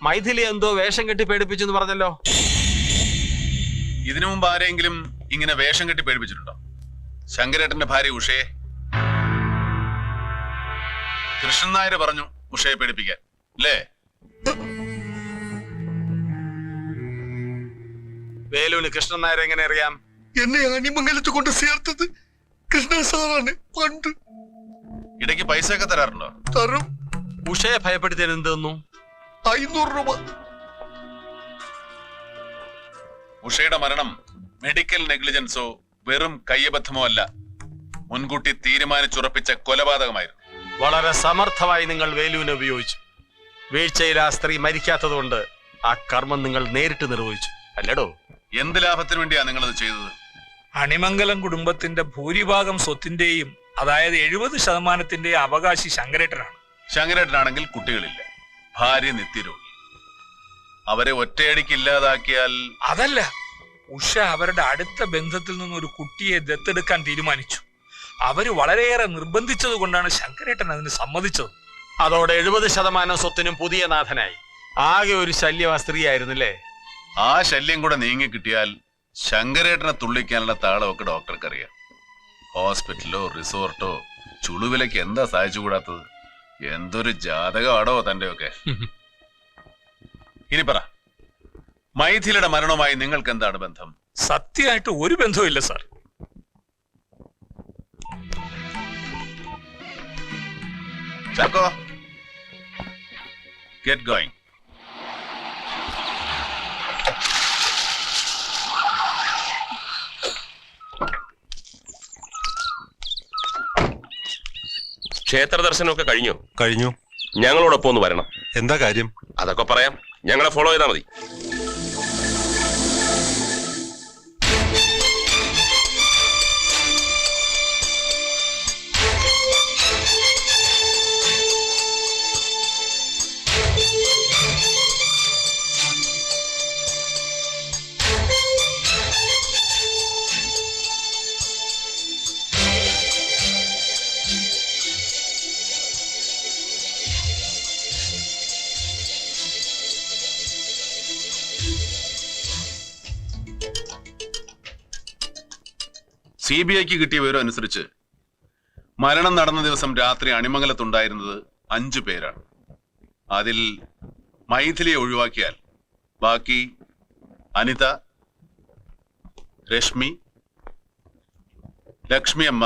മൈഥിലി എന്തോ വേഷം കെട്ടി പേടിപ്പിച്ചു പറഞ്ഞല്ലോ. ഇതിനു മുമ്പ് ആരെങ്കിലും ഇങ്ങനെ വേഷം കെട്ടി പേടിപ്പിച്ചിട്ടുണ്ടോ? ശങ്കരേട്ടന്റെ ഭാര്യ ഉഷയെ. കൃഷ്ണൻ നായർ പറഞ്ഞു ഉഷയെ പേടിപ്പിക്കാൻ, അല്ലേ? വേലുവിന് കൃഷ്ണൻ നായർ എങ്ങനെ അറിയാം? എന്നെ അണിമംഗലത്ത് കൊണ്ട് ചേർത്തത് കൃഷ്ണൻ സാറാണ്. പണ്ട് ഇടയ്ക്ക് പൈസ ഒക്കെ തരാറുണ്ടോ? തരും. ഉഷയെ ഭയപ്പെടുത്തിയാൽ എന്ത് തന്നു? 500 രൂപ. ഉഷയുടെ മരണം മെഡിക്കൽ നെഗ്ലിജൻസോ വെറും കയ്യബദ്ധമോ അല്ല, മുൻകൂട്ടി തീരുമാനിച്ചുറപ്പിച്ച കൊലപാതകമായിരുന്നു. വളരെ സമർത്ഥമായി നിങ്ങൾ വേലുവിനെ ഉപയോഗിച്ചു. വീഴ്ചയിൽ ആ സ്ത്രീ മരിക്കാത്തതുകൊണ്ട് ആ കർമ്മം നിങ്ങൾ നേരിട്ട് നിർവഹിച്ചു, അല്ലടോ? എന്ത് ലാഭത്തിന് വേണ്ടിയാ നിങ്ങളത് ചെയ്തത്? അണിമംഗലം കുടുംബത്തിന്റെ ഭൂരിഭാഗം സ്വത്തിന്റെയും, അതായത് 70% അവകാശി ശങ്കരേട്ടനാണ്. ശങ്കരേട്ടനാണെങ്കിൽ കുട്ടികളില്ല, ഭാര്യ നിത്യരോഗി. അവരെ ഒറ്റയടിക്ക് ഇല്ലാതാക്കിയാൽ... അതല്ല, ഉഷ അവരുടെ അടുത്ത ബന്ധത്തിൽ നിന്നൊരു കുട്ടിയെ ദത്തെടുക്കാൻ തീരുമാനിച്ചു. അവര് വളരെയേറെ നിർബന്ധിച്ചത് കൊണ്ടാണ് ശങ്കരേട്ടൻ അതിന് സമ്മതിച്ചത്. അതോടെ 70% സ്വത്തിനും പുതിയ നാഥനായി. ആകെ ഒരു ശല്യം ആ സ്ത്രീ ആയിരുന്നില്ലേ? ആ ശല്യം കൂടെ നീങ്ങി കിട്ടിയാൽ ശങ്കരേട്ടനെ തുള്ളിക്കാനുള്ള താളമൊക്കെ ഡോക്ടർക്കറിയാം. ഹോസ്പിറ്റലോ റിസോർട്ടോ ചുളുവിലേക്ക് എന്താ സഹായിച്ചുകൂടാത്തത്? എന്തൊരു ജാതകമാടോ തന്റെയൊക്കെ. ഇനി പറ, മൈഥിലിയുടെ മരണവുമായി നിങ്ങൾക്ക് എന്താണ് ബന്ധം? സത്യമായിട്ട് ഒരു ബന്ധവും ഇല്ല സാർ. Chacko, get going. ക്ഷേത്ര ദർശനമൊക്കെ കഴിഞ്ഞു? കഴിഞ്ഞു. ഞങ്ങളോടൊപ്പം ഒന്ന് വരണം. എന്താ കാര്യം? അതൊക്കെ പറയാം, ഞങ്ങളെ ഫോളോ ചെയ്താൽ മതി. CBIക്ക് കിട്ടിയ വിവരം അനുസരിച്ച് മരണം നടന്ന ദിവസം രാത്രി അണിമംഗലത്തുണ്ടായിരുന്നത് 5 പേരാണ്. അതിൽ മൈഥിലിയെ ഒഴിവാക്കിയാൽ ബാക്കി അനിത, രശ്മി, ലക്ഷ്മി അമ്മ,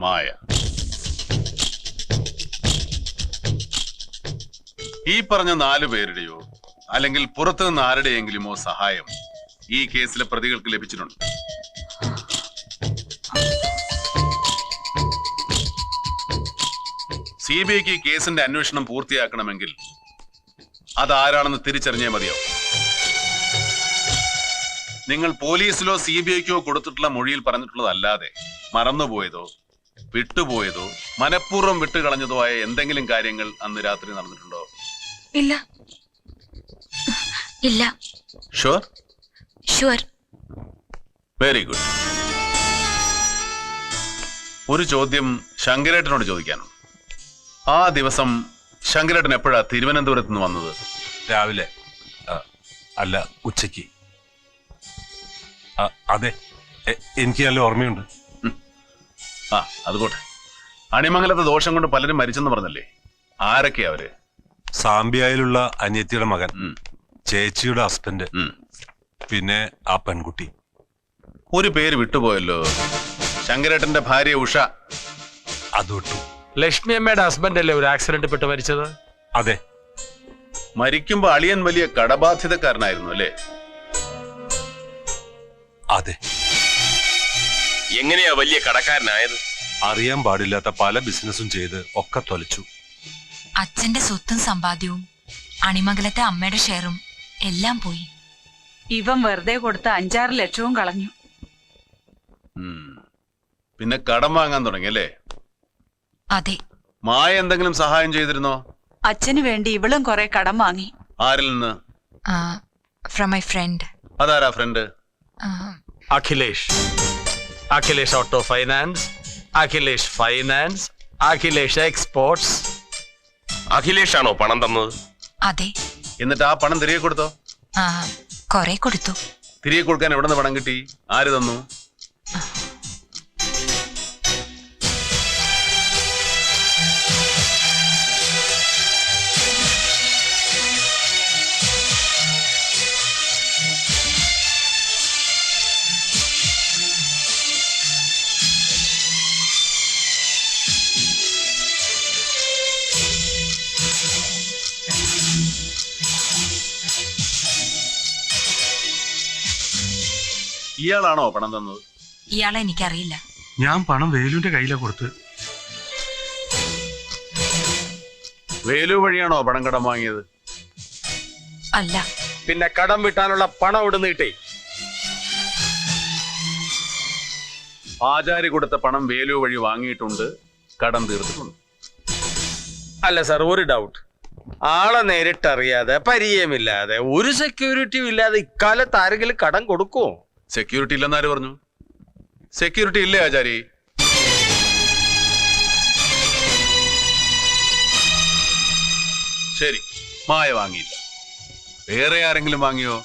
മായ. ഈ പറഞ്ഞ 4 പേരുടെയോ അല്ലെങ്കിൽ പുറത്തുനിന്ന് ആരുടെയെങ്കിലുമോ സഹായം ഈ കേസിലെ പ്രതികൾക്ക് ലഭിച്ചിട്ടുണ്ട്. CBIക്ക് കേസിന്റെ അന്വേഷണം പൂർത്തിയാക്കണമെങ്കിൽ അതാരാണെന്ന് തിരിച്ചറിഞ്ഞേ മതിയാവും. നിങ്ങൾ പോലീസിലോ CBIക്കോ കൊടുത്തിട്ടുള്ള മൊഴിയിൽ പറഞ്ഞിട്ടുള്ളതല്ലാതെ മറന്നുപോയതോ വിട്ടുപോയതോ മനഃപൂർവ്വം വിട്ടുകളഞ്ഞതോ ആയ എന്തെങ്കിലും കാര്യങ്ങൾ അന്ന് രാത്രി നടന്നിട്ടുണ്ടോ? ഇല്ല. ഇല്ല. ഷുവർ? ഷുവർ. Very good. ഒരു ചോദ്യം ശങ്കരേട്ടനോട് ചോദിക്കാനുണ്ട്. ആ ദിവസം ശങ്കരേട്ടൻ എപ്പോഴാ തിരുവനന്തപുരത്ത് നിന്ന് വന്നത്? രാവിലെ. അല്ല, ഉച്ചയ്ക്ക്. അതെ, എനിക്ക് നല്ല ഓർമ്മയുണ്ട്. അതുകൊട്ടെ. അണിമംഗലത്തെ ദോഷം കൊണ്ട് പലരും മരിച്ചെന്ന് പറഞ്ഞല്ലേ? ആരൊക്കെയാ അവര്? സാമ്പിയായിലുള്ള അനിയത്തിയുടെ മകൻ, ചേച്ചിയുടെ ഹസ്ബൻഡ്, പിന്നെ ആ പെൺകുട്ടി. ഒരു പേര് വിട്ടുപോയല്ലോ, ശങ്കരേട്ടന്റെ ഭാര്യ ഉഷ. അത് വിട്ടു. ലക്ഷ്മി അമ്മയുടെ ഹസ്ബൻഡ് അല്ലേ ഒരു ആക്സിഡന്റ് പെട്ട് മരിച്ചത്? അതെ. മരിക്കുമ്പോ അളിയൻ വലിയ കടബാധ്യതക്കാരനായിരുന്നു അല്ലേ? അതെ. എങ്ങനെയാ വലിയ കടക്കാരനായത്? അറിയാൻ പാടില്ലാത്ത പല ബിസിനസ്സും ചെയ്ത് ഒക്കെ തൊലച്ചു. അച്ഛന്റെ സ്വത്തും സമ്പാദ്യവും അണിമംഗലത്തെ അമ്മയുടെ ഷെയറും എല്ലാം പോയി. ഇവൻ വെറുതെ കൊടുത്ത 5-6 ലക്ഷവും കളഞ്ഞു. പിന്നെ കടം വാങ്ങാൻ തുടങ്ങിയല്ലേ? അതെ. മായ എന്തെങ്കിലും സഹായം ചെയ്തിരുന്നോ? അച്ഛന് വേണ്ടി ഇവളും കുറെ കടം വാങ്ങി. ആരിൽ നിന്ന്? From my friend. അതാരാ friend? Akhilesh. Akhilesh auto finance, Akhilesh finance, Akhilesh exports. Akhilesh ആണോ പണം തന്നത്? അതെ. എന്നിട്ട് ആ പണം തിരികെ കൊടുത്തോ? ആ, കൊറേ കൊടുത്തു. തിരികെ കൊടുക്കാൻ എവിടെ നിന്ന് പണം കിട്ടി? ആര് തന്നു? ഇയാളാണോ പണം തന്നത്? ഇയാളെ എനിക്കറിയില്ല. ഞാൻ പണം വേലുവിന്റെ കയ്യിലാ കൊടുത്ത്. വേലു വഴിയാണോ പണം കടം വാങ്ങിയത്? അല്ല. പിന്നെ കടം വിട്ടാനുള്ള പണം ഇവിടുന്ന് കിട്ടി. ആചാരി കൊടുത്ത പണം വേലു വഴി വാങ്ങിയിട്ടുണ്ട്, കടം തീർത്തിട്ടുണ്ട്. അല്ല സാർ, ഒരു ഡൗട്ട്. ആളെ നേരിട്ടറിയാതെ പരിചയമില്ലാതെ ഒരു സെക്യൂരിറ്റിയും ഇല്ലാതെ ഇക്കാലത്ത് ആരെങ്കിലും കടം കൊടുക്കുമോ? സെക്യൂരിറ്റി ഇല്ലെന്നാര് പറഞ്ഞു? സെക്യൂരിറ്റി ഇല്ലേ ആചാരി? ശരി, മായ വാങ്ങിയില്ല. വേറെ ആരെങ്കിലും വാങ്ങിയോ?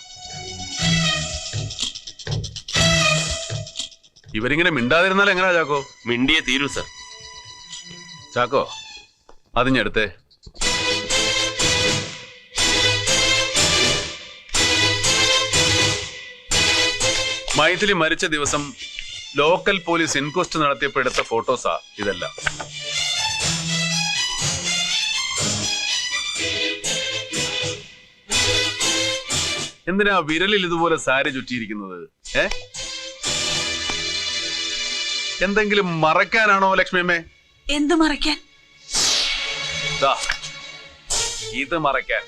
ഇവരിങ്ങനെ മിണ്ടാതിരുന്നാൽ എങ്ങനെയാ ചാക്കോ? മിണ്ടിയെ തീരൂ സർ. ചാക്കോ, അതിഞ്ഞെടുത്തേ. മൈഥിലി മരിച്ച ദിവസം ലോക്കൽ പോലീസ് ഇൻക്വസ്റ്റ് നടത്തിയപ്പോൾ എടുത്ത ഫോട്ടോസാ ഇതെല്ലാം. എന്തിനാ വിരലിൽ ഇതുപോലെ സാരി ചുറ്റിയിരിക്കുന്നത്? എന്തെങ്കിലും മറയ്ക്കാനാണോ ലക്ഷ്മിയമ്മേ? എന്തു മറയ്ക്കാൻ? ദാ, ഇത് മറയ്ക്കാൻ.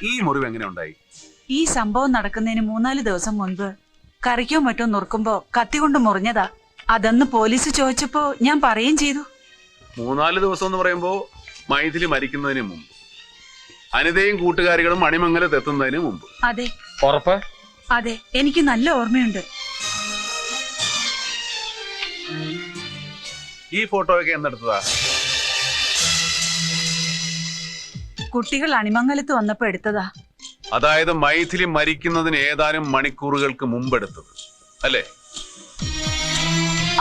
ഈ മുറിവ് എങ്ങനെ ഉണ്ടായി? ഈ സംഭവം നടക്കുന്നതിന് 3-4 ദിവസം മുൻപ് കറിക്കോ മറ്റോ നുറുക്കുമ്പോ കത്തി കൊണ്ട് മുറിഞ്ഞതാ. അതെന്ന് പോലീസ് ചോദിച്ചപ്പോ ഞാൻ പറയുകയും ചെയ്തു. 3-4 ദിവസം എന്ന് പറയുമ്പോ മൈഥിലി മരിക്കുന്നതിന് മുമ്പ്, അനിതയും കൂട്ടുകാരികളും മണിമംഗലത്ത് എത്തുന്നതിന് മുമ്പ്. അതെ. ഉറപ്പ്? അതെ, എനിക്ക് നല്ല ഓർമ്മയുണ്ട്. ഈ ഫോട്ടോ ഒക്കെ എന്നെടുത്തതാ? കുട്ടികൾ അണിമംഗലത്ത് വന്നപ്പോ എടുത്തതാ. അതായത് മൈഥിലി മരിക്കുന്നതിന് ഏതാനും മണിക്കൂറുകൾക്ക് മുമ്പ് എടുത്തത് അല്ലേ?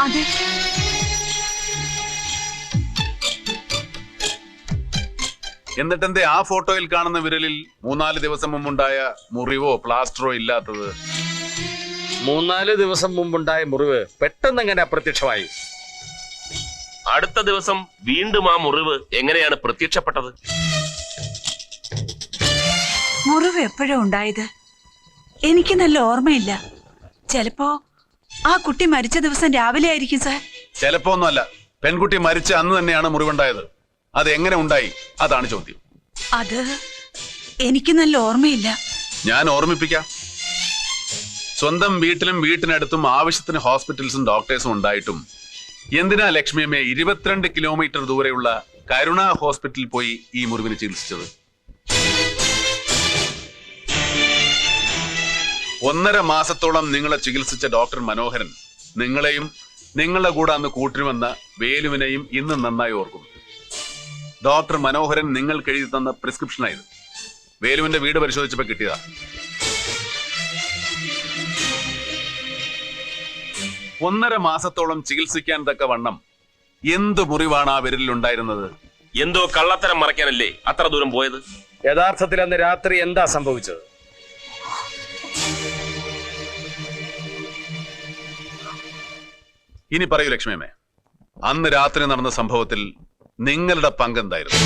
അതെ. എന്നിട്ടെന്തേ ആ ഫോട്ടോയിൽ കാണുന്ന വിരലിൽ 3-4 ദിവസം മുമ്പുണ്ടായ മുറിവോ പ്ലാസ്റ്ററോ ഇല്ലാത്തത്? 3-4 ദിവസം മുമ്പുണ്ടായ മുറിവ് പെട്ടെന്ന് എങ്ങനെ അപ്രത്യക്ഷമായി? അടുത്ത ദിവസം വീണ്ടും ആ മുറിവ് എങ്ങനെയാണ് പ്രത്യക്ഷപ്പെട്ടത്? മുറിവ് എപ്പോഴാ ഉണ്ടായത്? എനിക്ക് നല്ല ഓർമ്മയില്ല. ചിലപ്പോ ആ കുട്ടി മരിച്ച ദിവസം രാവിലെ ആയിരിക്കും സാർ. ചിലപ്പോ ഒന്നുമല്ല, പെൺകുട്ടി മരിച്ച അന്ന് തന്നെയാണ് മുറിവുണ്ടായത്. അത് എങ്ങനെ ഉണ്ടായി? അതാണ് ചോദ്യം. അത് എനിക്ക് നല്ല ഓർമ്മയില്ല. ഞാൻ ഓർമ്മിപ്പിക്കാം. സ്വന്തം വീട്ടിലും വീട്ടിനടുത്തും ആവശ്യത്തിന് ഹോസ്പിറ്റൽസും ഡോക്ടേഴ്സും ഉണ്ടായിട്ടും എന്തിനാ ലക്ഷ്മിയമ്മയെ 22 കിലോമീറ്റർ ദൂരെയുള്ള കരുണ ഹോസ്പിറ്റലിൽ പോയി ഈ മുറിവിന് ചികിത്സിച്ചത്? 1.5 മാസത്തോളം നിങ്ങളെ ചികിത്സിച്ച ഡോക്ടർ മനോഹരൻ നിങ്ങളെയും നിങ്ങളുടെ കൂടെ അന്ന് കൂട്ടിനുവന്ന വേലുവിനെയും ഇന്ന് നന്നായി ഓർക്കുന്നു. ഡോക്ടർ മനോഹരൻ നിങ്ങൾക്ക് എഴുതി തന്ന പ്രിസ്ക്രിപ്ഷനായത്. വേലുവിന്റെ വീട് പരിശോധിച്ചപ്പോ കിട്ടിയതാ. ഒന്നര മാസത്തോളം ചികിത്സിക്കാൻ തക്ക വണ്ണം എന്ത് മുറിവാണ് ആ വിരലിൽ ഉണ്ടായിരുന്നത്? എന്തോ കള്ളത്തരം മറയ്ക്കാനല്ലേ അത്ര ദൂരം പോയത്? യഥാർത്ഥത്തിൽ അന്ന് രാത്രി എന്താ സംഭവിച്ചത്? ഇനി പറയൂ ലക്ഷ്മിയമ്മേ, അന്ന് രാത്രി നടന്ന സംഭവത്തിൽ നിങ്ങളുടെ പങ്കെന്തായിരുന്നു?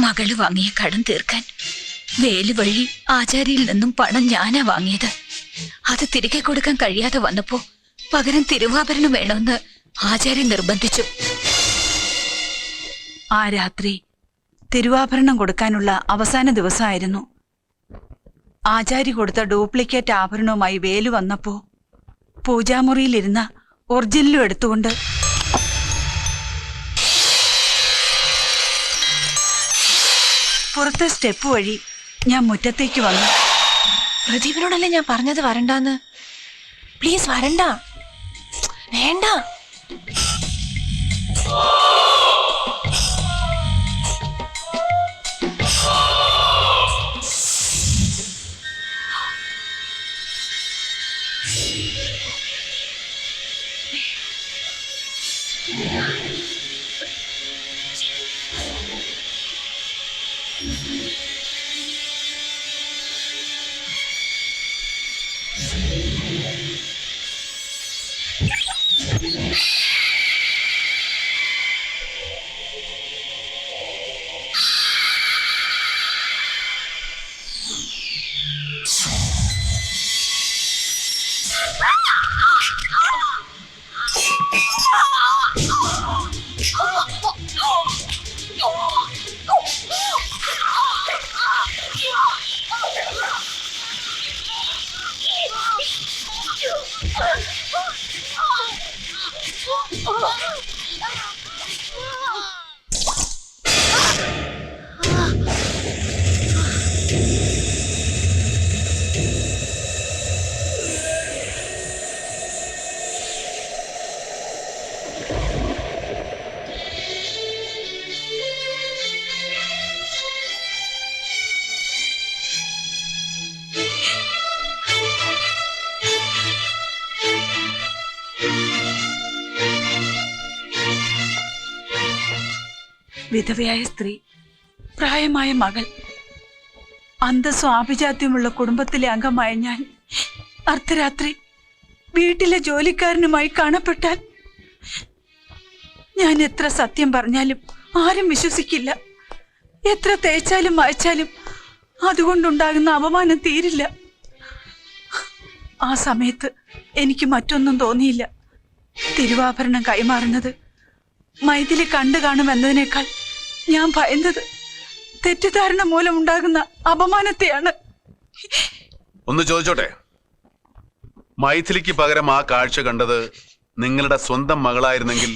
മകള് വാങ്ങിയ കടം തീർക്കാൻ വേലു വഴി ആചാര്യയിൽ നിന്നും പണം ഞാനാ വാങ്ങിയത്. അത് തിരികെ കൊടുക്കാൻ കഴിയാതെ വന്നപ്പോ പകരം തിരുവാഭരണം വേണമെന്ന് ആചാര്യൻ നിർബന്ധിച്ചു. ആ രാത്രി തിരുവാഭരണം കൊടുക്കാനുള്ള അവസാന ദിവസമായിരുന്നു. ആചാരി കൊടുത്ത ഡ്യൂപ്ലിക്കേറ്റ് ആഭരണവുമായി വേലു വന്നപ്പോ പൂജാമുറിയിലിരുന്ന ഒറിജിനലും എടുത്തുകൊണ്ട് പുറത്തെ സ്റ്റെപ്പ് വഴി ഞാൻ മുറ്റത്തേക്ക് വന്നു. പ്രദീപിനോടല്ലേ ഞാൻ പറഞ്ഞത് വരണ്ടാന്ന്. പ്ലീസ് വരണ്ട, വേണ്ട. വിധവയായ സ്ത്രീ, പ്രായമായ മകൾ, അന്തസ്സും ആഭിജാത്യമുള്ള കുടുംബത്തിലെ അംഗമായ ഞാൻ അർദ്ധരാത്രി വീട്ടിലെ ജോലിക്കാരനുമായി കാണപ്പെട്ടാൽ ഞാൻ എത്ര സത്യം പറഞ്ഞാലും ആരും വിശ്വസിക്കില്ല. എത്ര തേച്ചാലും മായ്ച്ചാലും അതുകൊണ്ടുണ്ടാകുന്ന അപമാനം തീരില്ല. ആ സമയത്ത് എനിക്ക് മറ്റൊന്നും തോന്നിയില്ല. തിരുവാഭരണം കൈമാറുന്നത് മൈഥിലി കണ്ടു കാണുമെന്നതിനേക്കാൾ ഞാൻ ഭയന്നത് തെറ്റിദ്ധാരണ മൂലമുണ്ടാകുന്ന അപമാനത്തെയാണ്. ഒന്ന് ചോദിച്ചോട്ടെ, മൈഥിലിക്ക് പകരം ആ കാഴ്ച കണ്ടത് നിങ്ങളുടെ സ്വന്തം മകളായിരുന്നെങ്കിൽ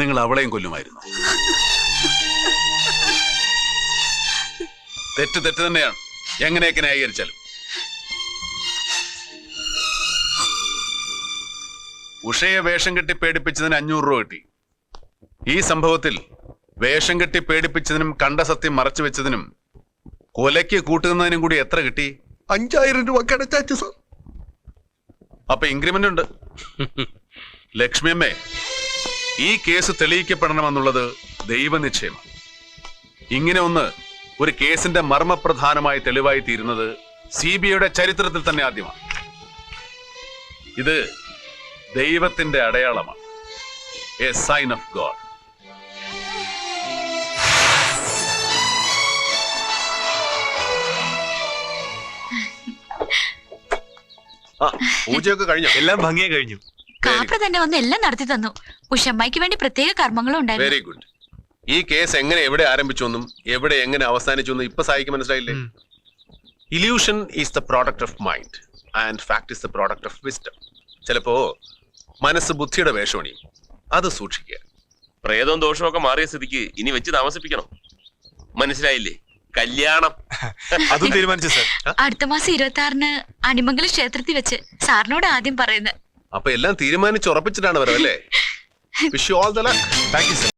നിങ്ങൾ അവളെയും കൊല്ലുമായിരുന്നു. തെറ്റ് തെറ്റ് തന്നെയാണ്, എങ്ങനെയൊക്കെ ന്യായീകരിച്ചാലും. ഉഷയെ വേഷം കെട്ടി പേടിപ്പിച്ചതിന് 500 രൂപ കിട്ടി. ഈ സംഭവത്തിൽ വേഷം കെട്ടി പേടിപ്പിച്ചതിനും കണ്ട സത്യം മറച്ചു വെച്ചതിനും കൊലയ്ക്ക് കൂട്ടുന്നതിനും കൂടി എത്ര കിട്ടി? 5000 രൂപ കിടച്ചാച്ചു സാർ. അപ്പൊ ഇൻക്രിമെന്റ് ഉണ്ട്. ലക്ഷ്മിയമ്മേ, ഈ കേസ് തെളിയിക്കപ്പെടണമെന്നുള്ളത് ദൈവനിശ്ചയമാണ്. ഇങ്ങനെ ഒന്ന് ഒരു കേസിന്റെ മർമ്മപ്രധാനമായ തെളിവായി തീരുന്നത് CBIയുടെ ചരിത്രത്തിൽ തന്നെ ആദ്യമാണ്. ഇത് ദൈവത്തിന്റെ അടയാളമാണ്. A sign of God. പൂജയൊക്കെ കഴിഞ്ഞോ? എല്ലാം ഭംഗിയായി കഴിഞ്ഞു. കാപ്പ തന്നെ വന്ന് എല്ലാം നടത്തി തന്നു. ഉഷമ്മയ്ക്ക് വേണ്ടി പ്രത്യേക കർമ്മങ്ങളും ഉണ്ടായിരുന്നു. Very good. ഈ കേസ് എങ്ങനെ എവിടെ ആരംഭിച്ചൊന്നും എവിടെ എങ്ങനെ അവസാനിച്ചൊന്നും ഇപ്പൊ സായിക്ക് മനസ്സിലായില്ലേ? Illusion is the product of mind and fact is the product of wisdom. ചിലപ്പോ മനസ്സ് ബുദ്ധിയുടെ വേഷമണി, അത് സൂക്ഷിക്കുക. പ്രേതവും ദോഷവും ഒക്കെ മാറിയ സ്ഥിതിക്ക് ഇനി വെച്ച് താമസിപ്പിക്കണം. മനസ്സിലായില്ലേ? കല്യാണം അതും തീരുമാനിച്ചു സാർ. അടുത്ത മാസം 26-ന് അണിമംഗലം ക്ഷേത്രത്തിൽ വെച്ച് സാറിനോട് ആദ്യം പറയുന്നത്. അപ്പൊ എല്ലാം തീരുമാനിച്ചുറപ്പിച്ചിട്ടാണ് വരവല്ലേ? Wish you all the luck. Thank you sir.